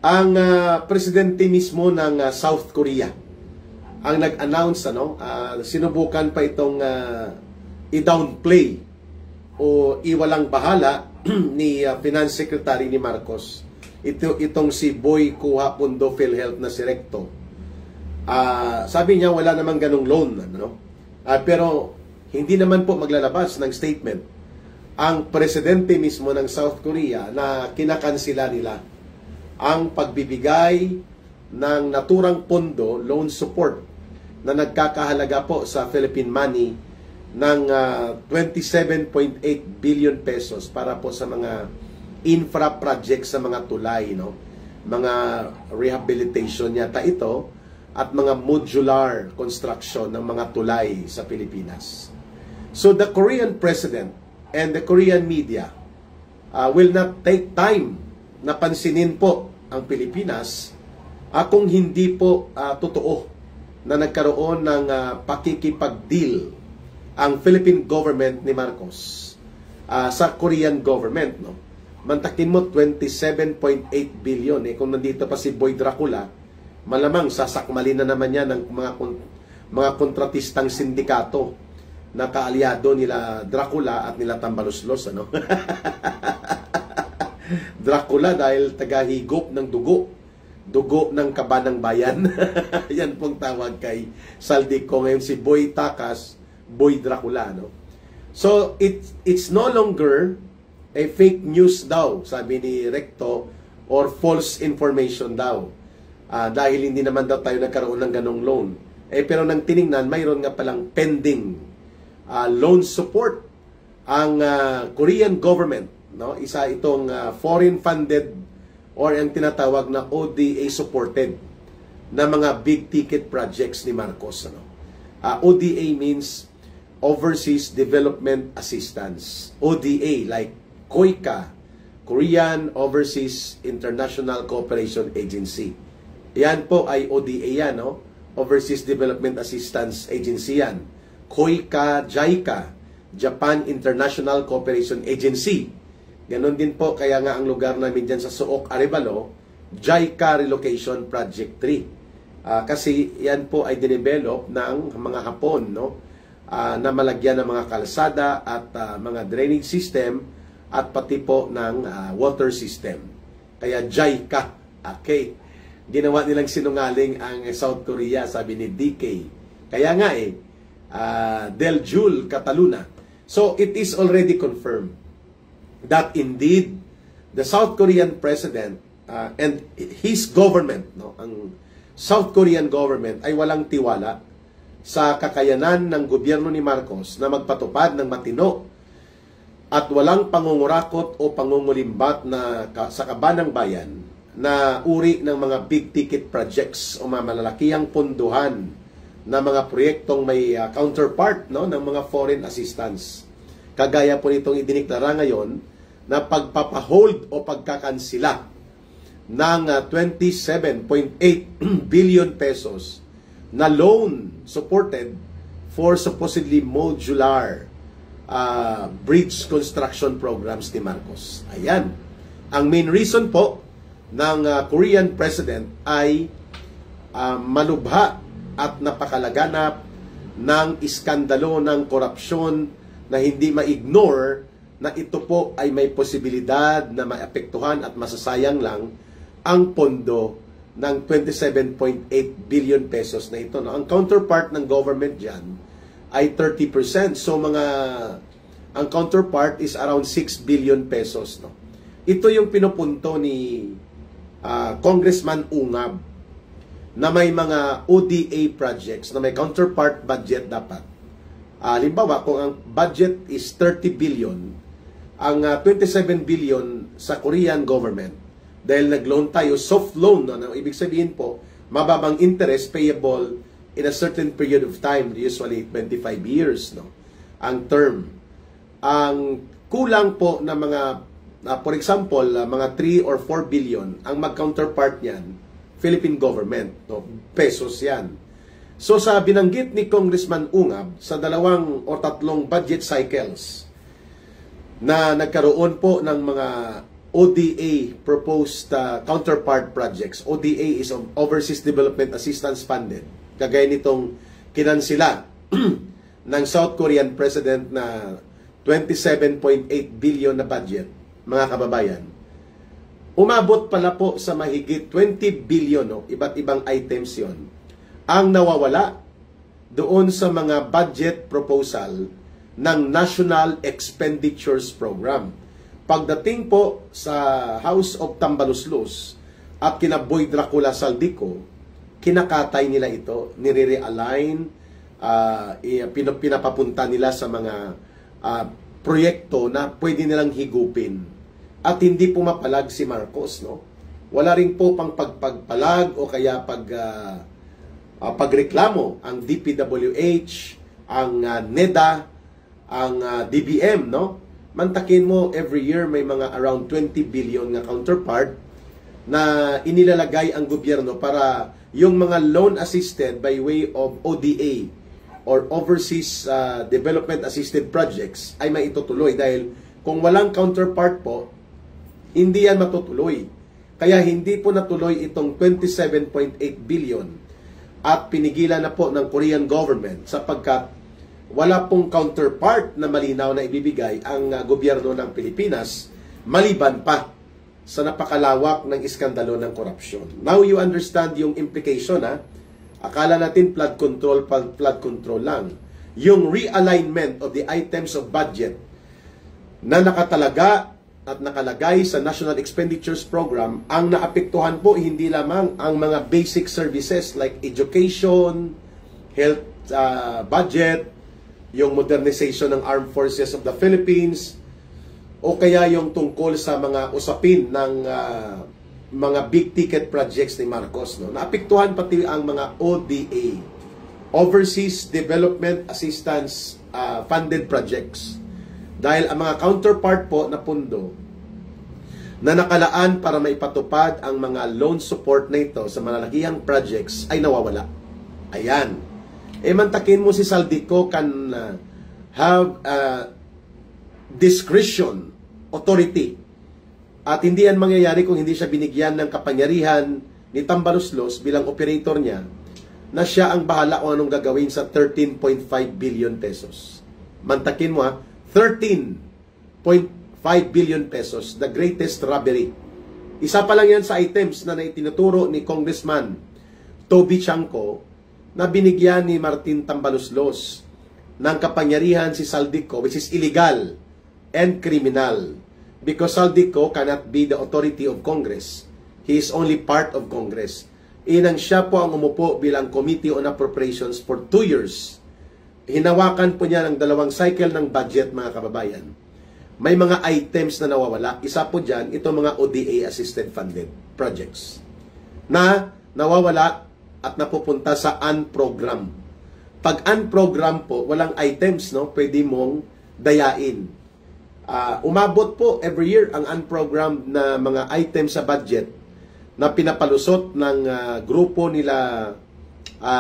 Ang presidente mismo ng South Korea ang nag-announce, sinubukan pa itong i-downplay o iwalang bahala ni Finance Secretary ni Marcos. Itong si Boy Kuha Pundo PhilHealth na si Recto. Sabi niya wala namang ganong loan, pero hindi naman po maglalabas ng statement ang presidente mismo ng South Korea na kinakansila nila ang pagbibigay ng naturang pondo, loan support, na nagkakahalaga po sa Philippine money ng 27.8 billion pesos para po sa mga infra projects sa mga tulay, mga rehabilitation yata ito, at mga modular construction ng mga tulay sa Pilipinas. So the Korean president and the Korean media will not take time na pansinin po ang Pilipinas kung hindi po totoo na nagkaroon ng pakikipag-deal ang Philippine government ni Marcos sa Korean government. Mantakin mo 27.8 billion. Kung nandito pa si Boy Dracula, malamang sasakmalin na naman yan ng mga kontratistang sindikato na kaalyado nila Dracula at nila Tambaluslos. Dracula dahil tagahigop ng dugo ng kabanang bayan. Yan pong tawag kay Saldico. Ngayon si Boy Takas, Boy Dracula. So it's no longer a fake news daw, sabi ni Recto, or false information daw. Dahil hindi naman daw tayo nagkaroon ng ganong loan. Pero nang tiningnan, mayroon nga palang pending loan support ang Korean government. Isa itong foreign funded or ang tinatawag na ODA supported na mga big ticket projects ni Marcos. ODA means Overseas Development Assistance. ODA like KOICA, Korean Overseas International Cooperation Agency. Yan po ay ODA yan, Overseas Development Assistance Agency yan. KOICA, JICA, Japan International Cooperation Agency. Ganon din po, kaya nga ang lugar namin dyan sa Suok, Arevalo, JICA Relocation Project 3. Kasi yan po ay dinevelop ng mga Hapon, na malagyan ng mga kalsada at mga drainage system at pati po ng water system. Kaya JICA. Okay. Ginawa nilang sinungaling ang South Korea, sabi ni DK. Kaya nga Del Jul Cataluna. So it is already confirmed that indeed the South Korean president and his government, ang South Korean government ay walang tiwala sa kakayanan ng gobyerno ni Marcos na magpatupad ng matino at walang pangungurakot o pangungulimbat na sa kabanang bayan na uri ng mga big ticket projects o malalakihang punduhan na mga proyektong may counterpart ng mga foreign assistance. Kagaya po nitong idiniklara ngayon na pagpapahold o pagkakansila ng 27.8 billion pesos na loan supported for supposedly modular bridge construction programs ni Marcos. Ayan. Ang main reason po ng Korean president ay malubha at napakalaganap ng iskandalo ng korupsyon na hindi ma-ignore na ito po ay may posibilidad na maapektuhan at masasayang lang ang pondo ng 27.8 billion pesos na ito. Ang counterpart ng government dyan ay 30%. So ang counterpart is around 6 billion pesos. Ito yung pinupunto ni Congressman Ungab na may mga ODA projects na may counterpart budget dapat. Halimbawa, kung ang budget is 30 billion, ang 27 billion sa Korean government, dahil nag-loan tayo, soft loan, ibig sabihin po, mababang interest payable in a certain period of time, usually 25 years, ang term. Ang kulang po na mga, for example, mga 3 or 4 billion, ang mag-counterpart niyan, Philippine government, pesos yan. So sa binanggit ni Congressman Ungab, sa 2 o 3 budget cycles, na nagkaroon po ng mga ODA proposed counterpart projects. ODA is Overseas Development Assistance Funded. Kagaya nitong kinansila ng South Korean President na 27.8 billion na budget, mga kababayan. Umabot pala po sa mahigit 20 billion, no? Iba't ibang items yon ang nawawala doon sa mga budget proposal ng National Expenditures Program. Pagdating po sa House of Tambaluslos at kina Boy Dracula Saldico, kinakatay nila ito, nire-realign, pinapapunta nila sa mga proyekto na pwede nilang higupin. At hindi pumapalag si Marcos, no? Wala rin po pang pagpalag o kaya pagreklamo ang DPWH, ang NEDA, ang DBM, no? Mantakin mo, every year may mga around 20 billion nga counterpart na inilalagay ang gobyerno para yung mga loan assisted by way of ODA or Overseas Development Assisted Projects ay maitutuloy. Dahil kung walang counterpart po, hindi yan matutuloy. Kaya hindi po natuloy itong 27.8 billion at pinigilan na po ng Korean government sapagkat wala pong counterpart na malinaw na ibibigay ang gobyerno ng Pilipinas maliban pa sa napakalawak ng iskandalo ng korupsyon. Now you understand yung implication, ha? Akala natin flood control lang. Yung realignment of the items of budget na nakatalaga at nakalagay sa National Expenditures Program, ang naapektuhan po hindi lamang ang mga basic services like education, health budget, yung modernization ng Armed Forces of the Philippines, o kaya yung tungkol sa mga usapin ng mga big ticket projects ni Marcos, no? Naapektuhan pati ang mga ODA, Overseas Development Assistance funded projects. Dahil ang mga counterpart po na pundo na nakalaan para maipatupad ang mga loan support na ito sa malalakihang projects ay nawawala. Ayan. Mantakin mo si Saldico can have discretion, authority. At hindi yan mangyayari kung hindi siya binigyan ng kapangyarihan ni Tambaluslos bilang operator niya na siya ang bahala kung anong gagawin sa 13.5 billion pesos. Mantakin mo, 13.5 billion pesos, the greatest robbery. Isa pa lang yan sa items na naitinuturo ni Congressman Toby Chanco na binigyan ni Martin Tambaluslos ng kapangyarihan si Saldico, which is illegal and criminal. Because Saldico cannot be the authority of Congress. He is only part of Congress. Inang siya po ang umupo bilang Committee on Appropriations for 2 years. Hinawakan po niya ng 2 cycle ng budget, mga kababayan. May mga items na nawawala. Isa po dyan, itong mga ODA assisted funded projects na nawawala at napupunta sa unprogram. Pag unprogram po, walang items, no? Pwede mong dayain. Umabot po every year ang unprogrammed na mga items sa budget na pinapalusot ng grupo nila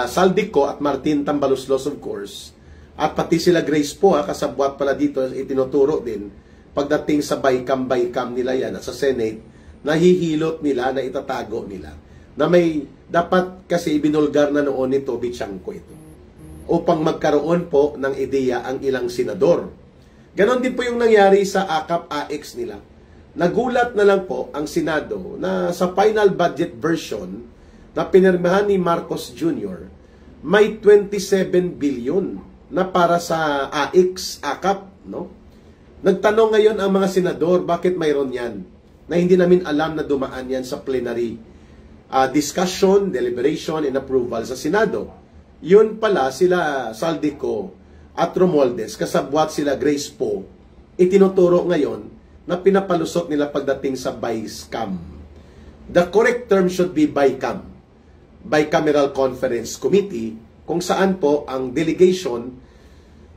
Saldico at Martin Tambaluslos, of course. At pati sila Grace po, kasabwat pala dito, itinuturo din. Pagdating sa bycam nila yan at sa Senate, nahihilot nila na itatago nila. Na may dapat kasi ibinulgar na noon ni Toby Chanco ito upang magkaroon po ng ideya ang ilang senador. Ganon din po yung nangyari sa AKAP-AX nila. Nagulat na lang po ang Senado na sa final budget version na pinirmahan ni Marcos Jr., may 27 billion na para sa AX, AKAP, no? Nagtanong ngayon ang mga senador, bakit mayroon yan? Na hindi namin alam na dumaan yan sa plenary discussion, deliberation, and approval sa Senado. Yun pala sila Saldico at Romualdez, kasabwat sila Grace po, itinuturo ngayon na pinapalusot nila pagdating sa BICAM. The correct term should be BICAM, Bicameral Conference Committee, kung saan po ang delegation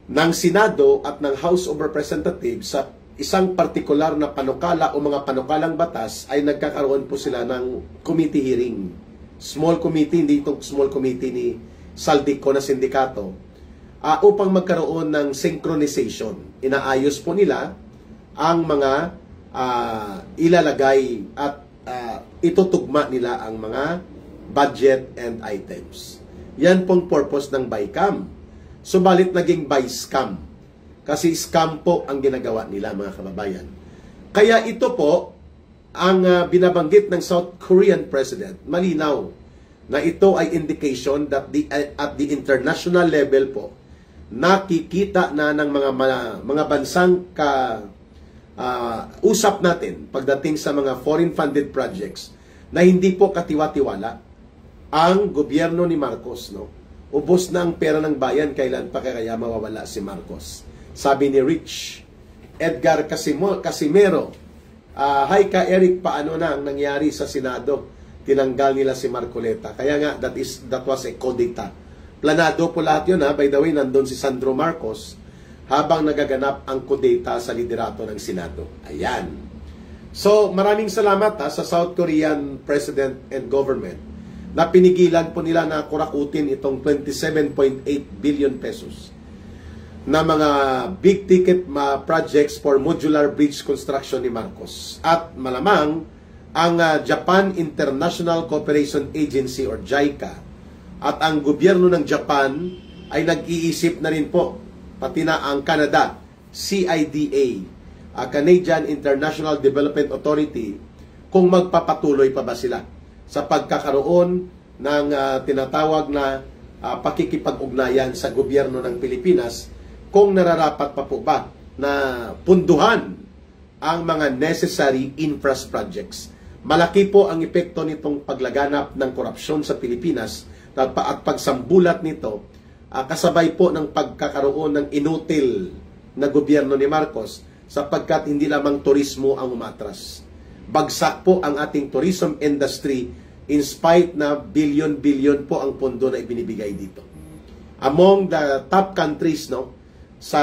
ng Senado at ng House of Representatives sa isang partikular na panukala o mga panukalang batas ay nagkakaroon po sila ng committee hearing. Small committee, hindi itong small committee ni Saldico na sindikato, upang magkaroon ng synchronization. Inaayos po nila ang mga ilalagay at itutugma nila ang mga budget and items. Yan pong purpose ng BICAM. Subalit naging by-scam. Kasi scam po ang ginagawa nila, mga kababayan. Kaya ito po ang binabanggit ng South Korean President. Malinaw na ito ay indication that at the international level po, nakikita na ng mga bansang usap natin pagdating sa mga foreign funded projects na hindi po katiwa-tiwala ang gobyerno ni Marcos, no? Ubos na ang pera ng bayan, kailan pa kaya mawawala si Marcos? Sabi ni Rich Edgar Casimero, hi ka Eric, paano na ang nangyari sa Senado? Tinanggal nila si Marcoleta. Kaya nga, that was a kudeta. Planado po lahat yun, ha? By the way, nandun si Sandro Marcos habang nagaganap ang kudeta sa liderato ng Senado. Ayan. So, maraming salamat sa South Korean President and Government na pinigilan po nila na kurakutin itong 27.8 billion pesos na mga big ticket projects for modular bridge construction ni Marcos. At malamang ang Japan International Cooperation Agency or JICA at ang gobyerno ng Japan ay nag-iisip na rin po, pati na ang Canada, CIDA, Canadian International Development Authority, kung magpapatuloy pa ba sila sa pagkakaroon ng tinatawag na pakikipag-ugnayan sa gobyerno ng Pilipinas, kung nararapat pa po ba na punduhan ang mga necessary infrastructure projects. Malaki po ang epekto nitong paglaganap ng korupsyon sa Pilipinas at pagsambulat nito, kasabay po ng pagkakaroon ng inutil na gobyerno ni Marcos, sapagkat hindi lamang turismo ang umatras. Bagsak po ang ating tourism industry in spite na billion-billion po ang pondo na ibinibigay dito. Among the top countries, no, sa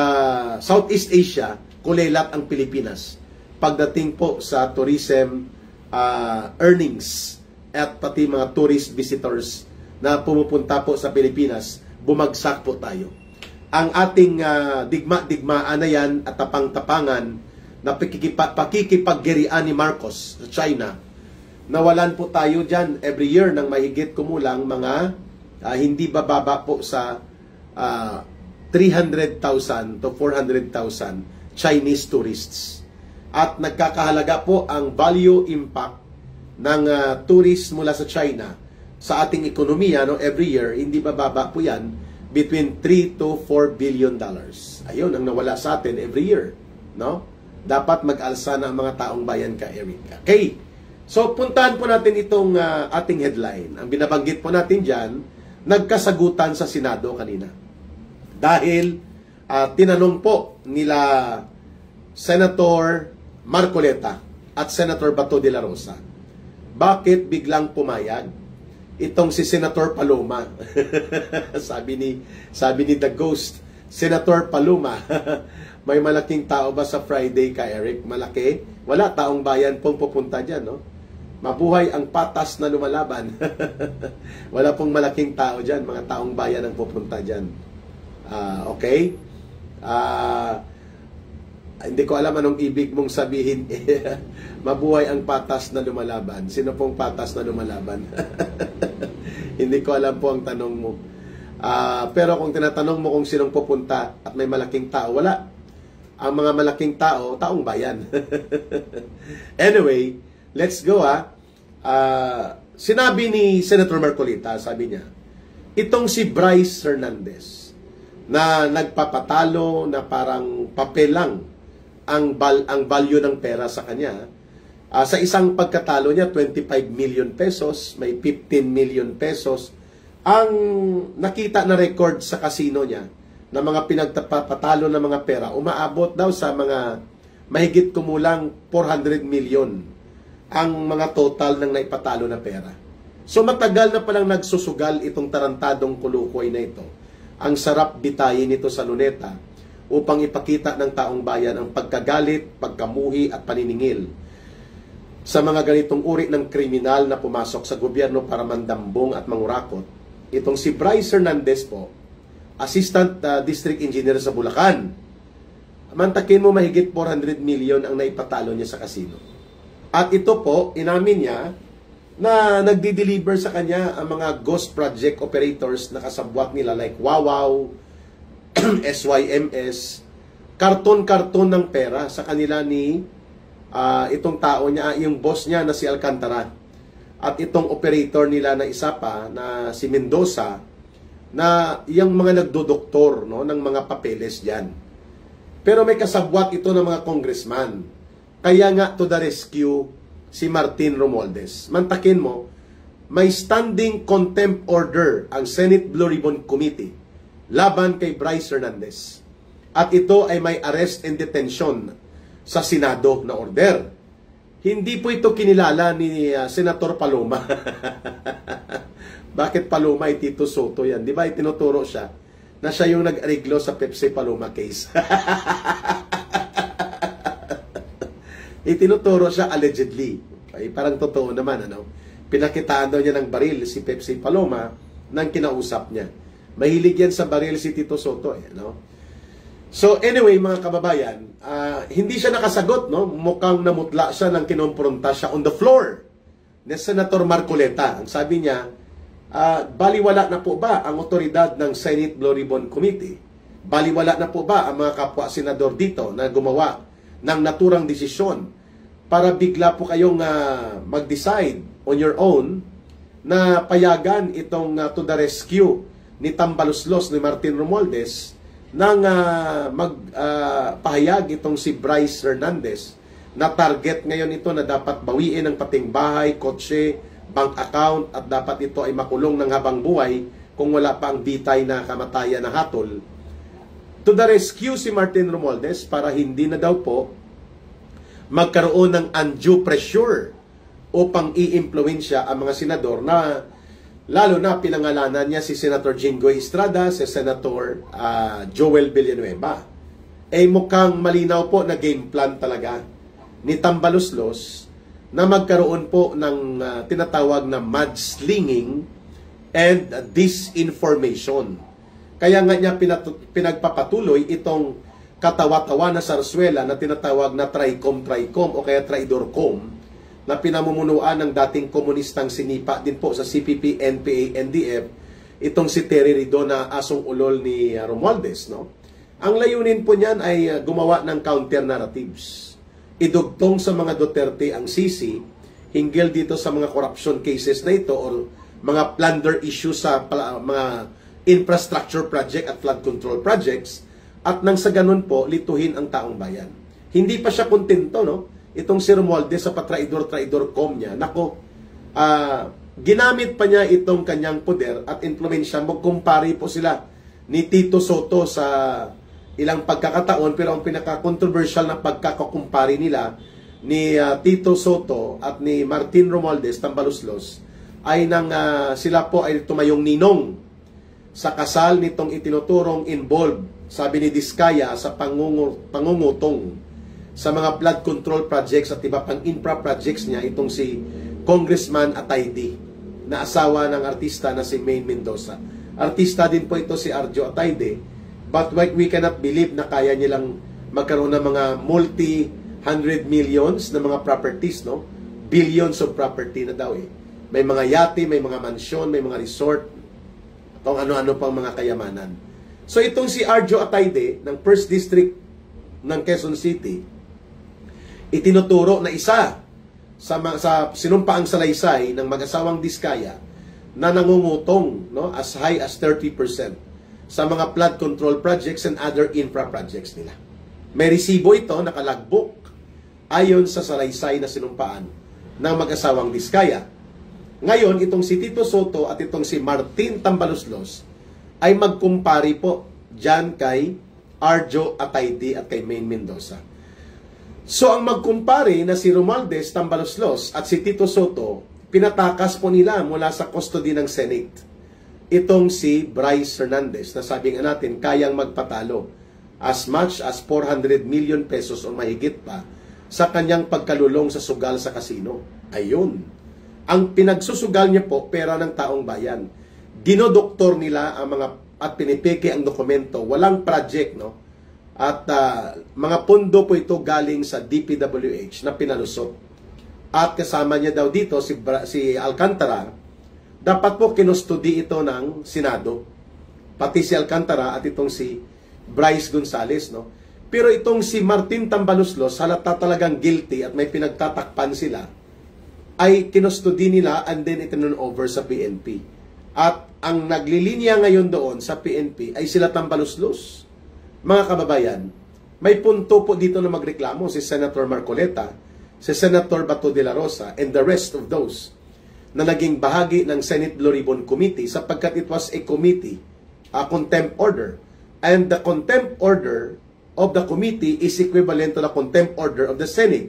Southeast Asia, kulelat ang Pilipinas pagdating po sa tourism earnings at pati mga tourist visitors na pumupunta po sa Pilipinas, bumagsak po tayo. Ang ating digma-digmaan na yan at tapang-tapangan na pakikipaggerian ni Marcos sa China, nawalan po tayo dyan every year ng mahigit kumulang mga hindi bababa po sa 300,000 to 400,000 Chinese tourists. At nagkakahalaga po ang value impact ng tourists mula sa China sa ating ekonomiya, no, every year, hindi bababa po yan, between 3 to 4 billion dollars. Ayun ang nawala sa atin every year, no? Dapat mag-alsa na ang mga taong bayan ka, Eric. Okay. So, puntahan po natin itong ating headline. Ang binabanggit po natin dyan, nagkasagutan sa Senado kanina. Dahil tinanong po nila Senator Marcoleta at Senator Bato de la Rosa, bakit biglang pumayag itong si Senator Paloma? sabi ni The Ghost, Senator Paloma, may malaking tao ba sa Friday ka, Eric? Malaki? Wala, taong bayan pong pupunta dyan, no? Mabuhay ang patas na lumalaban. Wala pong malaking tao dyan, mga taong bayan ang pupunta dyan. Okay? Hindi ko alam anong ibig mong sabihin. Mabuhay ang patas na lumalaban. Sino pong patas na lumalaban? Hindi ko alam po ang tanong mo. Pero kung tinatanong mo kung sinong pupunta at may malaking tao, wala. Ang mga malaking tao, taong bayan. Anyway, let's go sinabi ni Senator Marcoleta, sabi niya, itong si Bryce Hernandez na nagpapatalo na parang papel lang ang value ng pera sa kanya. Sa isang pagkatalo niya, 25 million pesos, may 15 million pesos. Ang nakita na record sa casino niya na mga pinagpapatalo na mga pera, umaabot daw sa mga mahigit kumulang 400 million ang mga total ng naipatalo na pera. So matagal na palang nagsusugal itong tarantadong kulukoy na ito. Ang sarap bitayin nito sa luneta upang ipakita ng taong bayan ang pagkagalit, pagkamuhi at paniningil sa mga ganitong uri ng kriminal na pumasok sa gobyerno para mandambong at mangurakot. Itong si Bryce Hernandez po, Assistant District Engineer sa Bulacan. mantakin mo mahigit 400 million ang naipatalo niya sa casino. At ito po, inamin niya na nagdi-deliver sa kanya ang mga ghost project operators na kasabwat nila like Wawaw, SYMS, karton-karton ng pera sa kanila ni itong tao niya, yung boss niya na si Alcantara. At itong operator nila na isa pa, na si Mendoza, na yung mga nagdodoktor, no, ng mga papeles dyan. Pero may kasabwat ito ng mga congressman. Kaya nga to the rescue si Martin Romualdez. Mantakin mo, may standing contempt order ang Senate Blue Ribbon Committee laban kay Bryce Hernandez. At ito ay may arrest and detention sa Senado na order. Hindi po ito kinilala ni Senator Paloma. Bakit Paloma ay Tito Soto yan? Di ba itinuturo siya na siya yung nag-ariglo sa Pepsi Paloma case? Itinuturo siya allegedly. Ay, parang totoo naman, ano? Pinakitaan daw niya ng baril si Pepsi Paloma nang kinausap niya. Mahilig yan sa baril si Tito Soto, no? So anyway, mga kababayan, hindi siya nakasagot, no? Mukhang namutla siya nang kinompronta siya on the floor ni Senator Marcoleta. Ang sabi niya, baliwala na po ba ang otoridad ng Senate Blue Ribbon Committee? Baliwala na po ba ang mga kapwa senador dito na gumawa ng naturang desisyon para bigla po kayong mag-decide on your own na payagan itong to the rescue ni Tambaluslos ni Martin Romualdez nang magpahayag itong si Bryce Hernandez na target ngayon ito na dapat bawiin ang pating bahay, kotse, bank account at dapat ito ay makulong ng habang buhay kung wala pa ang bitay na kamatayan na hatol. To the rescue si Martin Romualdez para hindi na daw po magkaroon ng undue pressure upang i-impluwensya ang mga senador na lalo na pinangalanan niya si Senator Jinggoy Estrada, si Senator Joel Villanueva. Mukhang malinaw po na game plan talaga ni Tambaluslos na magkaroon po ng tinatawag na mudslinging and disinformation. Kaya nga niya pinagpapatuloy itong katawa-tawa na sarswela na tinatawag na TRICOM o kaya Traidorcom na pinamumunuan ng dating komunistang sinipa din po sa CPP, NPA, NDF, itong si Terry Rido na asong ulol ni Romualdez, no? Ang layunin po niyan ay gumawa ng counter-narratives. Idugtong sa mga Duterte ang sisi hinggil dito sa mga corruption cases na ito o mga plunder issues sa mga infrastructure project at flood control projects at nang sa ganun po, lituhin ang taong bayan. Hindi pa siya kontento, no? Itong si Romualdez sa patraidor-traidor.com niya, nako, ginamit pa niya itong kanyang poder at influensya. Magkumpari po sila ni Tito Soto sa ilang pagkakataon, pero ang pinaka-controversial na pagkakakumpari nila ni Tito Soto at ni Martin Romualdez Tambaluslos ay nang sila po ay tumayong ninong sa kasal nitong itinuturong involved, sabi ni Diskaya, sa pangungutong sa mga flood control projects at iba pang infra projects niya, itong si Congressman Atayde, na asawa ng artista na si Maine Mendoza. Artista din po ito si Arjo Atayde, but we cannot believe na kaya nilang magkaroon ng mga multi-hundred millions na mga properties, no? Billions of property na daw eh. May mga yate, may mga mansyon, may mga resort, kung ano-ano pang mga kayamanan. So itong si Arjo Atayde ng 1st District ng Quezon City, itinuturo na isa sa sinumpaang salaysay ng mag-asawang Diskaya na nangungutong, no, as high as 30% sa mga flood control projects and other infra projects nila. May resibo ito, nakalagbok, ayon sa salaysay na sinumpaan ng mag-asawang Diskaya. Ngayon, itong si Tito Soto at itong si Martin Tambaluslos ay magkumpari po dyan kay Arjo Atayde at kay Maine Mendoza. So, ang magkumpari na si Romualdez Tambaluslos at si Tito Soto, pinatakas po nila mula sa custody ng Senate. Itong si Bryce Hernandez na sabi nga natin, kayang magpatalo as much as 400 million pesos o mahigit pa sa kanyang pagkalulong sa sugal sa kasino. Ayun. Ang pinagsusugal niya po, pera ng taong bayan. Dinodoktor nila ang mga at pinipeke ang dokumento. Walang project, no? At mga pondo po ito galing sa DPWH na pinalusot. At kasama niya daw dito si Alcantara. Dapat po kinustudi ito ng Senado. Pati si Alcantara at itong si Bryce Gonzales, no? Pero itong si Martin Tambaluslos, halata talagang guilty at may pinagtatakpan sila, ay kinustudi nila and then itinun over sa PNP. At ang naglilinya ngayon doon sa PNP ay sila Tambaluslos. Mga kababayan, may punto po dito na magreklamo si Senator Marcoleta, si Senator Bato de la Rosa, and the rest of those na naging bahagi ng Senate Blue Ribbon Committee sapagkat it was a committee, a contempt order. And the contempt order of the committee is equivalent to the contempt order of the Senate.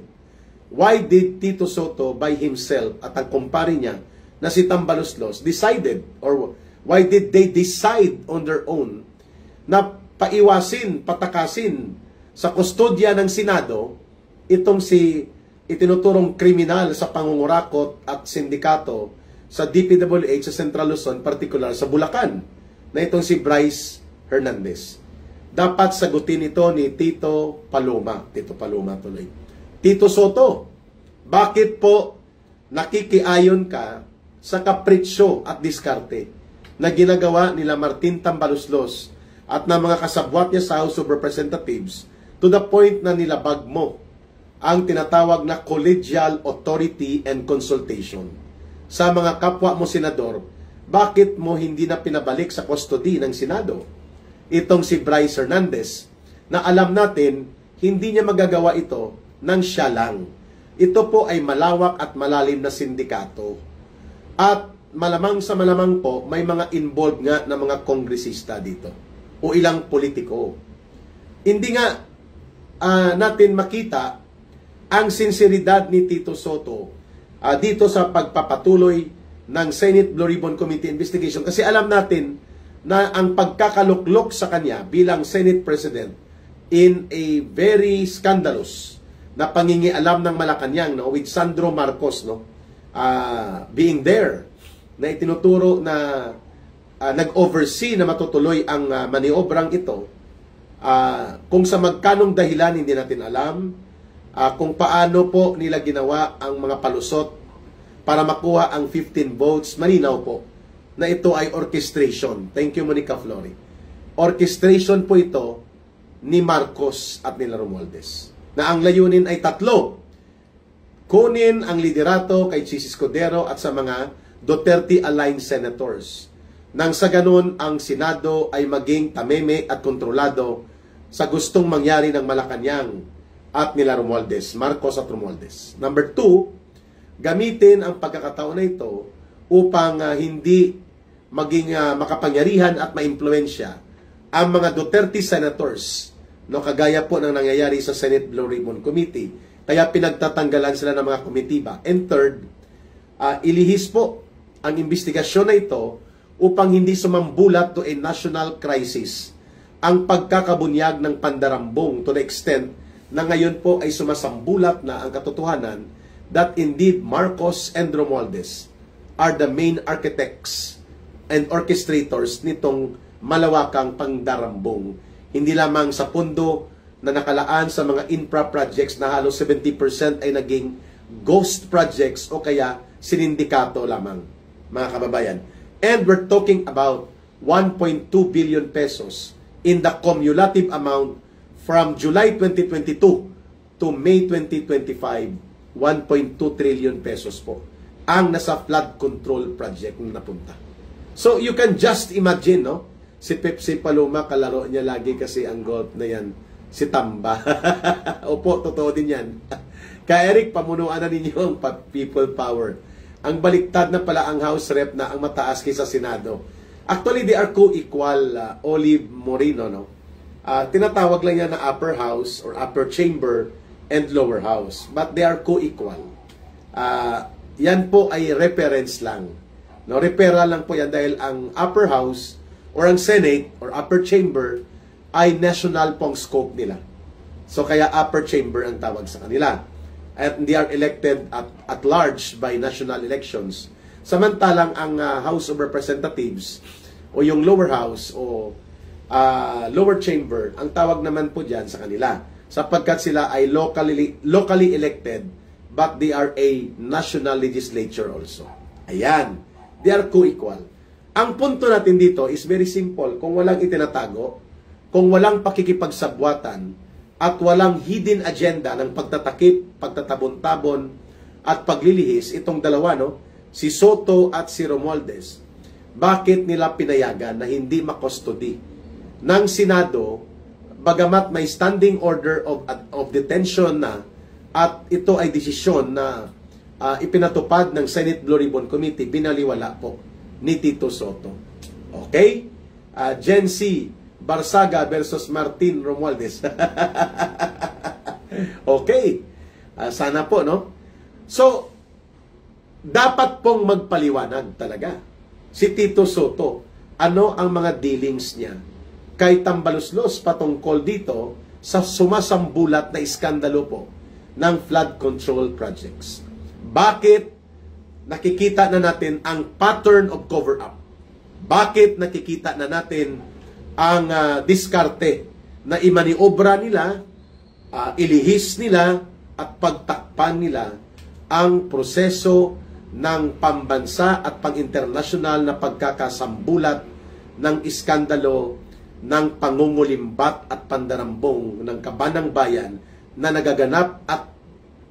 Why did Tito Soto by himself at ang kumpare niya na si Tambaluslos decided, or why did they decide on their own na paiwasin, patakasin sa kustodya ng Senado itong si itinuturong kriminal sa pangungurakot at sindikato sa DPWH sa Central Luzon, particular sa Bulacan, na itong si Bryce Hernandez. Dapat sagutin ito ni Tito Paloma. Tito Paloma tuloy. Tito Soto, bakit po nakikiayon ka sa kapritsyo at diskarte na ginagawa nila Martin Tambaluslos at ng mga kasabwat niya sa House of Representatives to the point na nilabag mo ang tinatawag na collegial authority and consultation sa mga kapwa mo senador? Bakit mo hindi na pinabalik sa custody ng Senado itong si Bryce Hernandez na alam natin hindi niya magagawa ito ng siya lang? Ito po ay malawak at malalim na sindikato at malamang sa malamang po may mga involved nga na mga kongresista dito o ilang politiko. Hindi nga natin makita ang sinseridad ni Tito Soto dito sa pagpapatuloy ng Senate Blue Ribbon Committee investigation, kasi alam natin na ang pagkakaluklok sa kanya bilang Senate President in a very scandalous na pangingialam ng Malacanang, no, with Sandro Marcos, no, being there, na itinuturo na nag-oversee na matutuloy ang maniobrang ito, kung sa magkanong dahilan hindi natin alam, kung paano po nila ginawa ang mga palusot para makuha ang 15 votes, malinaw po na ito ay orchestration. Thank you, Monica Flori. Orchestration po ito ni Marcos at nila Romualdez, na ang layunin ay tatlo: kunin ang liderato kay Chis Escudero at sa mga Duterte-aligned senators. Nang sa ganun, ang Senado ay maging tameme at kontrolado sa gustong mangyari ng Malacanang at nila Romualdez, Marcos at Romualdez. Number 2, gamitin ang pagkakataon na ito upang hindi maging makapangyarihan at maimpluwensya ang mga Duterte senators, no, kagaya po ng nangyayari sa Senate Blue Ribbon Committee. Kaya pinagtatanggalan sila ng mga komitiba. And third, ilihis po ang investigasyon na ito upang hindi sumambulat to a national crisis ang pagkakabunyag ng pandarambong, to the extent na ngayon po ay sumasambulat na ang katotohanan that indeed Marcos and Romualdez are the main architects and orchestrators nitong malawakang pangdarambong. Hindi lamang sa pondo na nakalaan sa mga infra projects na halos 70% ay naging ghost projects o kaya sinindikato lamang, mga kababayan. And we're talking about 1.2 billion pesos in the cumulative amount from July 2022 to May 2025, 1.2 trillion pesos po ang nasa flood control project na napunta. So you can just imagine, no? Si Pepsi Paloma, kalaro niya lagi kasi ang golf na yan, si Tamba. Opo, totoo din yan. Kaya Eric, pamunuan na ninyo ang people power. Ang baliktad na pala ang House Rep na ang mataas kaysa Senado. Actually, they are co-equal, Olive Moreno, no? Tinatawag lang yan na upper house or upper chamber and lower house. But they are co-equal. Yan po ay reference lang. No, referral lang po yan dahil ang upper house or ang Senate or upper chamber ay national pong scope nila. So kaya upper chamber ang tawag sa kanila. At they are elected at large by national elections. Samantalang ang House of Representatives o yung lower house o lower chamber, ang tawag naman po dyan sa kanila, sapagkat sila ay locally elected, but they are a national legislature also. Ayan, they are co-equal. Ang punto natin dito is very simple. Kung walang itinatago, kung walang pakikipagsabwatan, at walang hidden agenda ng pagtatakip, pagtatabon-tabon, at paglilihis, itong dalawa, no? Si Soto at si Romualdez, bakit nila pinayagan na hindi makustody ng Senado, bagamat may standing order of detention na, at ito ay desisyon na ipinatupad ng Senate Blue Ribbon Committee, binaliwala po ni Tito Soto. Okay? Gen Z, Barsaga versus Martin Romualdez. Okay. Sana po, no? So, dapat pong magpaliwanag talaga si Tito Soto. Ano ang mga dealings niya kay Tambaluslos patungkol dito sa sumasambulat na iskandalo po ng flood control projects. Bakit nakikita na natin ang pattern of cover-up? Bakit nakikita na natin ang diskarte na imaniobra nila, ilihis nila at pagtakpan nila ang proseso ng pambansa at pang-internasyonal na pagkakasambulat ng iskandalo ng pangungulimbat at pandarambong ng kabanang bayan na nagaganap at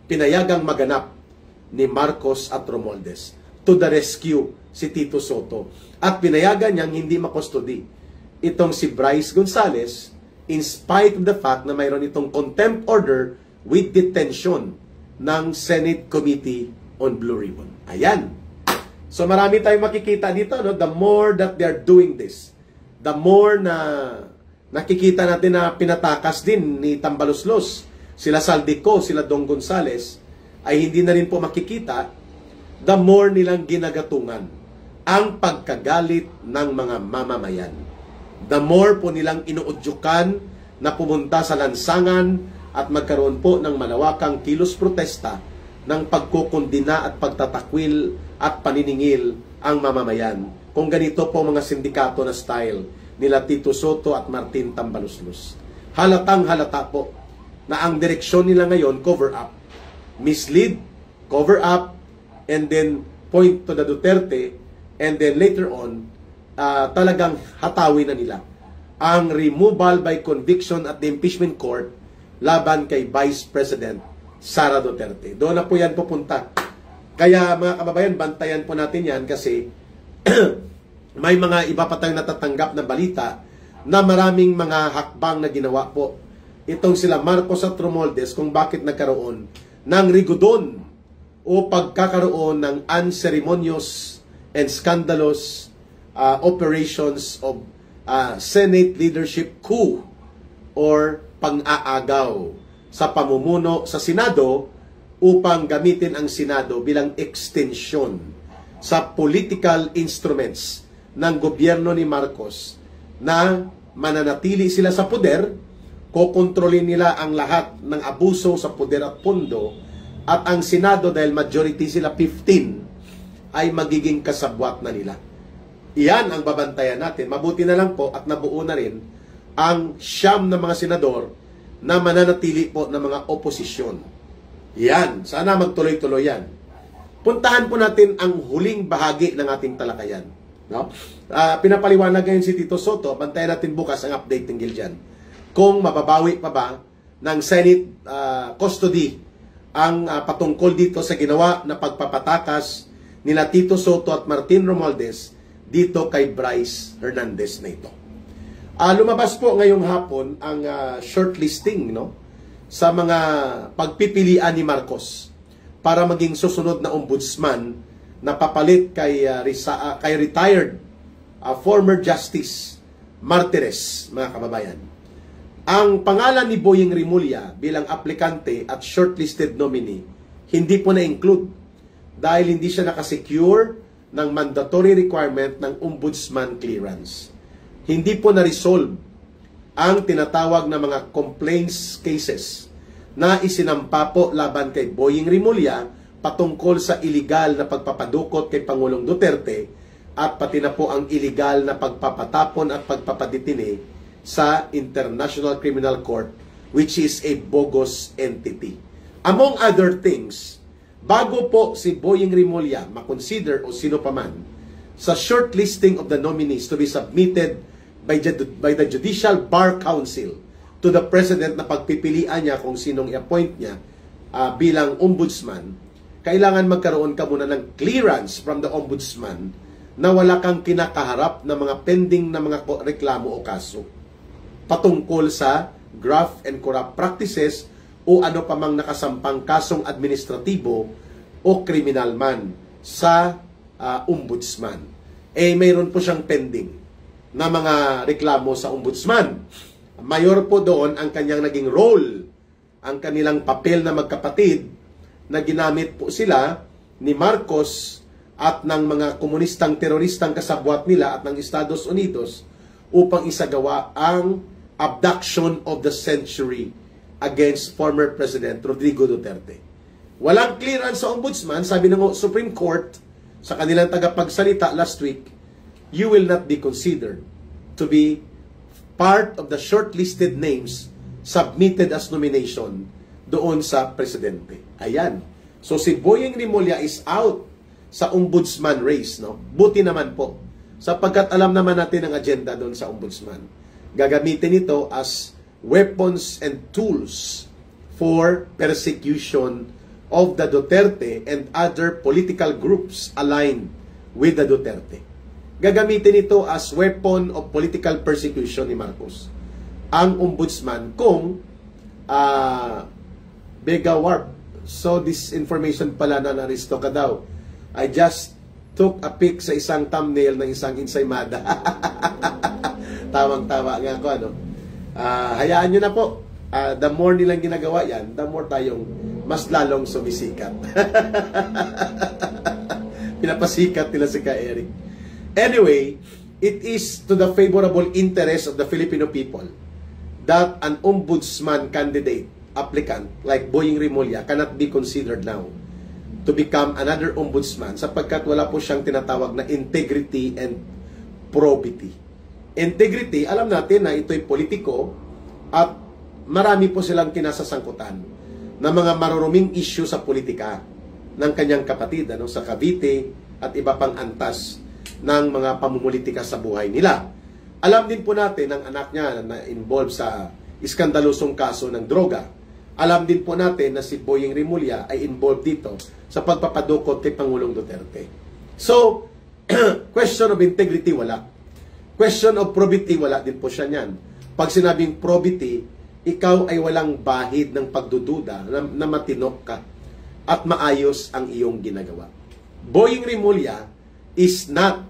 pinayagang maganap ni Marcos at Romualdez. To the rescue si Tito Soto. At pinayagan niyang hindi makustody itong si Bryce Gonzales in spite of the fact na mayroon itong contempt order with detention ng Senate Committee on Blue Ribbon. Ayan. So marami tayong makikita dito, no? The more that they are doing this, the more na nakikita natin na pinatakas din ni Tambaluslos, sila Saldico, sila Dong Gonzales, ay hindi na rin po makikita, the more nilang ginagatungan ang pagkagalit ng mga mamamayan. The more po nilang inuudyukan na pumunta sa lansangan at magkaroon po ng malawakang kilos protesta ng pagkukundina at pagtatakwil at paniningil ang mamamayan. Kung ganito po mga sindikato na style nila Tito Soto at Martin Tambaluslos. Halatang halata po na ang direksyon nila ngayon, cover up. Mislead, cover up, and then point to the Duterte, and then later on, talagang hatawin na nila ang removal by conviction at the impeachment court laban kay Vice President Sara Duterte. Doon na po yan pupunta. Kaya mga kababayan, bantayan po natin yan kasi may mga iba pa tayong natatanggap na balita na maraming mga hakbang na ginawa po itong sila Marcos at Romualdez kung bakit nagkaroon ng rigudon o pagkakaroon ng unceremonious and scandalous operations of Senate leadership coup or pang-aagaw sa pamumuno sa Senado upang gamitin ang Senado bilang extension sa political instruments ng gobyerno ni Marcos na mananatili sila sa poder, kokontrolin nila ang lahat ng abuso sa poder at pondo, at ang Senado dahil majority sila 15 ay magiging kasabwat na nila. Iyan ang babantayan natin. Mabuti na lang po at nabuo na rin ang siyam na mga senador na mananatili po ng mga oposisyon. Yan. Sana magtuloy-tuloy yan. Puntahan po natin ang huling bahagi ng ating talakayan. No? Pinapaliwanag ngayon si Tito Soto. Bantayan natin bukas ang update ng dyan. Kung mababawi pa ba ng Senate custody ang patungkol dito sa ginawa na pagpapatakas nila Tito Soto at Martin Romualdez dito kay Bryce Hernandez na ito. Lumabas po ngayong hapon ang shortlisting, no, sa mga pagpipilian ni Marcos para maging susunod na ombudsman na papalit kay retired former Justice Martires, mga kababayan. Ang pangalan ni Boying Rimulya bilang aplikante at shortlisted nominee hindi po na-include dahil hindi siya nakasecure ng mandatory requirement ng ombudsman clearance. Hindi po na-resolve ang tinatawag na mga complaints cases na isinampa po laban kay Boying Rimulya patungkol sa illegal na pagpapadukot kay Pangulong Duterte at pati na po ang illegal na pagpapatapon at pagpapaditine sa International Criminal Court, which is a bogus entity. Among other things, bago po si Boying Rimulya makonsider o sino paman sa shortlisting of the nominees to be submitted by the Judicial Bar Council to the President na pagpipilian niya kung sinong i-appoint niya bilang ombudsman, kailangan magkaroon ka muna ng clearance from the ombudsman na wala kang kinakaharap na mga pending na mga reklamo o kaso patungkol sa graft and corrupt practices o ano pa mang nakasampang kasong administratibo o kriminal man sa ombudsman. Mayroon po siyang pending na mga reklamo sa ombudsman. Mayor po doon ang kanyang naging role, ang kanilang papel na magkapatid na ginamit po sila ni Marcos at ng mga komunistang teroristang kasabwat nila at ng Estados Unidos upang isagawa ang abduction of the century against former President Rodrigo Duterte. Walang clearance sa ombudsman, sabi ng Supreme Court sa kanilang tagapagsalita last week, you will not be considered to be part of the shortlisted names submitted as nomination doon sa presidente. Ayan. So si Boying Rimulya is out sa ombudsman race, no? Buti naman po, sapagkat alam naman natin ang agenda doon sa ombudsman. Gagamitin ito as weapons and tools for persecution of the Duterte and other political groups aligned with the Duterte. Gagamitin ito as weapon of political persecution ni Marcos. Ang ombudsman kung Bega Warp. So this information pala na naristo ka daw. I just took a pic sa isang thumbnail ng isang ensaymada. Tawang-tawa nga ako, ano. Hayaan nyo na po. The more nilang ginagawa yan, the more tayong mas lalong sumisikat. Pinapasikat nila si Ka Eric. Anyway, it is to the favorable interest of the Filipino people that an ombudsman candidate, applicant, like Boying Rimulya, cannot be considered now to become another ombudsman sapagkat wala po siyang tinatawag na integrity and probity. Integrity, alam natin na ito'y politiko at marami po silang kinasasangkutan na mga maruruming issue sa politika ng kanyang kapatid sa Cavite at iba pang antas ng mga pamumulitika sa buhay nila. Alam din po natin ang anak niya na involved sa iskandalosong kaso ng droga. Alam din po natin na si Boying Rimulya ay involved dito sa pagpapadukot kay Pangulong Duterte. So, question of integrity, wala. Question of probity, wala din po siya niyan. Pag sinabing probity, ikaw ay walang bahid ng pagdududa na matinok ka at maayos ang iyong ginagawa. Boying Rimulya is not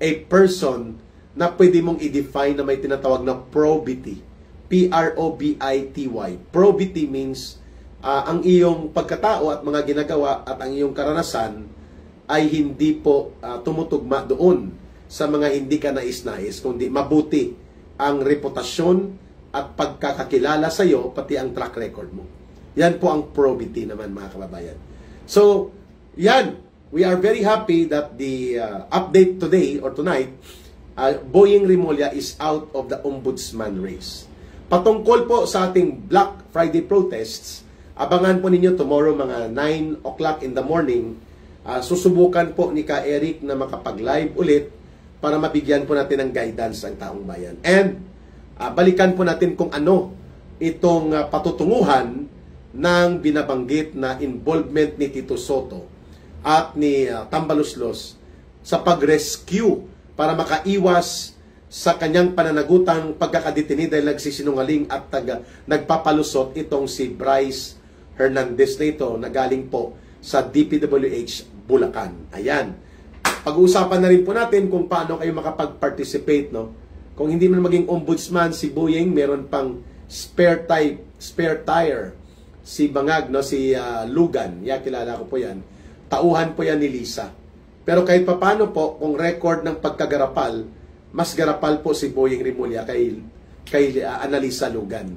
a person na pwede mong i-define na may tinatawag na probity. P-R-O-B-I-T-Y. Probity means ang iyong pagkatao at mga ginagawa at ang iyong karanasan ay hindi po tumutugma doon sa mga hindi ka nais-nais, kundi mabuti ang reputasyon at pagkakakilala sa iyo, pati ang track record mo. Yan po ang probity naman, mga kababayan. So, yan. We are very happy that the update today or tonight, Boying Rimulya is out of the ombudsman race. Patungkol po sa ating Black Friday protests, abangan po ninyo tomorrow mga 9 o'clock in the morning. Susubukan po ni Ka Eric na makapag-live ulit para mabigyan po natin ng guidance ang taong bayan. And balikan po natin kung ano itong patutunguhan ng binabanggit na involvement ni Tito Soto at ni Tambaluslos sa pag-rescue para makaiwas sa kanyang pananagutang pagkakadetini dahil nagsisinungaling at nagpapalusot itong si Bryce Hernandez na ito na galing po sa DPWH Bulacan. Ayan. Pag-uusapan na rin po natin kung paano kayo makapag-participate, no? Kung hindi man maging ombudsman si Boying, meron pang spare tire si Bangag, no? Si Lugan. Kilala ko po yan. Tauhan po yan ni Lisa. Pero kahit papano po, kung record ng pagkagarapal, mas garapal po si Boying Rimulya kay Annalisa Lugan.